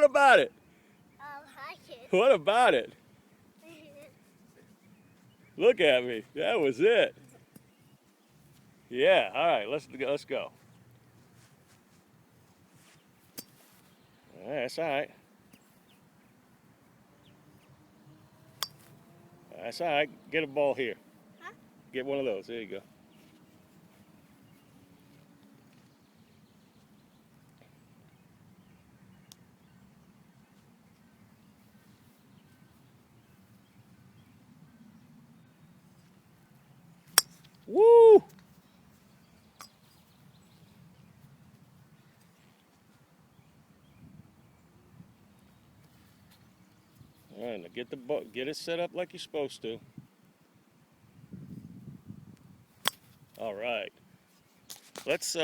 about it? I like it. What about it? Look at me. That was it. Yeah. All right. Let's go. All right, that's all right. That's all right. Get a ball here. Huh? Get one of those. There you go. Woo! All right, now get the ball, get it set up like you're supposed to. All right. Let's